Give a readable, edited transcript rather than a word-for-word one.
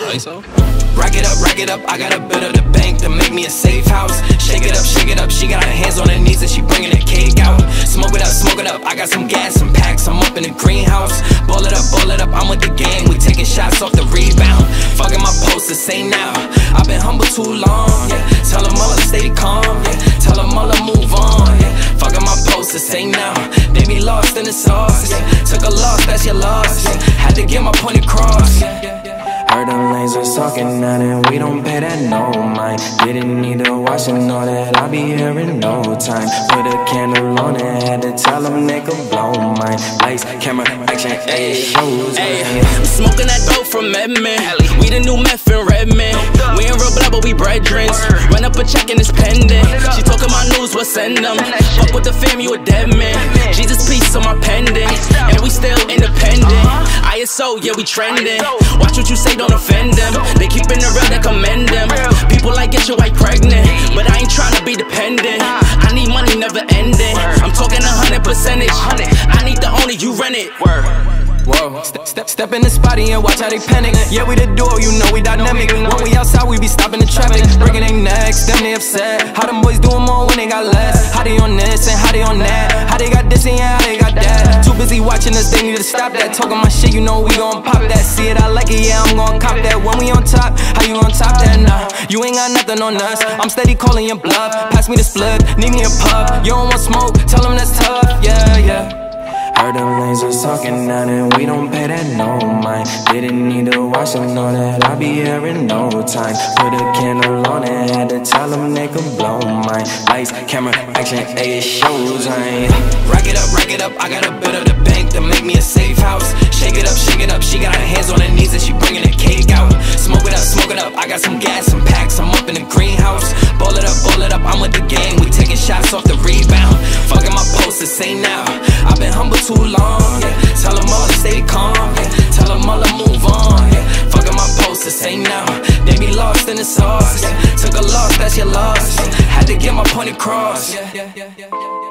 Rack it up, I got a bit of the bank to make me a safe house. Shake it up, she got her hands on her knees and she bringing the cake out. Smoke it up, I got some gas, some packs, I'm up in the greenhouse. Ball it up, I'm with the gang, we taking shots off the rebound. Fucking my posters, say now, I've been humble too long, yeah. Tell them all to stay calm, yeah. Tell them all to move on, yeah. Fucking my posters, say now, they be lost in the sauce, yeah. Took a loss, that's your loss, yeah. Had to get my point across, yeah. Heard them lasers talking now and we don't pay that no mind. Didn't need to watch and know that I'll be here in no time. Put a candle on it, had to tell them they could blow mine. Lights, camera, action, ayy, shows. I'm smoking that dope from Edmond. We the new meth in Redmond. We ain't real blood but we brethrens. Run up a check and it's pending. She talking my news, we'll send them. Fuck with the fam, you a dead man. Jesus peace on my pendant. And we still independent. ISO, yeah we trending. Watch what you say, don't offend them. They keepin' it real, they commend them. People like get your wife pregnant, but I ain't tryna be dependent. I need money never ending. I'm talking 100%. I need the owner, you rent it. Whoa, step in the spotty and watch how they panic. Yeah, we the duo, you know we dynamic. When we outside, we be stopping the traffic. Breaking their necks, them they upset. How them boys doing more when they got less? How they on this and how they on that? How they got this and yeah, how they got that? Too busy watching us, they need to stop that. Talking my shit, you know we gon' pop that. See it, I like it, yeah, I'm gon' cop that. When we on top, how you on top that? Nah, you ain't got nothing on us. I'm steady calling your bluff. Pass me the split, need me a puff. You don't want smoke, tell them that's tough, yeah, yeah. Heard them lasers talking now and we don't pay that no mind. Didn't need to watch them know that I'll be here in no time. Put a candle on it, had to tell them they could blow mine. Lights, camera, action, ayy, shows. Rack it up, I got a bit of the bank to make me a safe house. Shake it up, she got her hands on her knees and she bringing the cake out. Smoke it up, I got some gas, some packs, I'm up in the greenhouse. Ball it up, I'm with the gang, we taking shots off the rebound. Fucking my posters, say now, I've been humble too long, yeah. Tell them all to stay calm, yeah. Tell them all to move on, yeah. Fucking my posters, say now, they be lost in the sauce, yeah. Took a loss, that's your loss, yeah. Had to get my point across, yeah.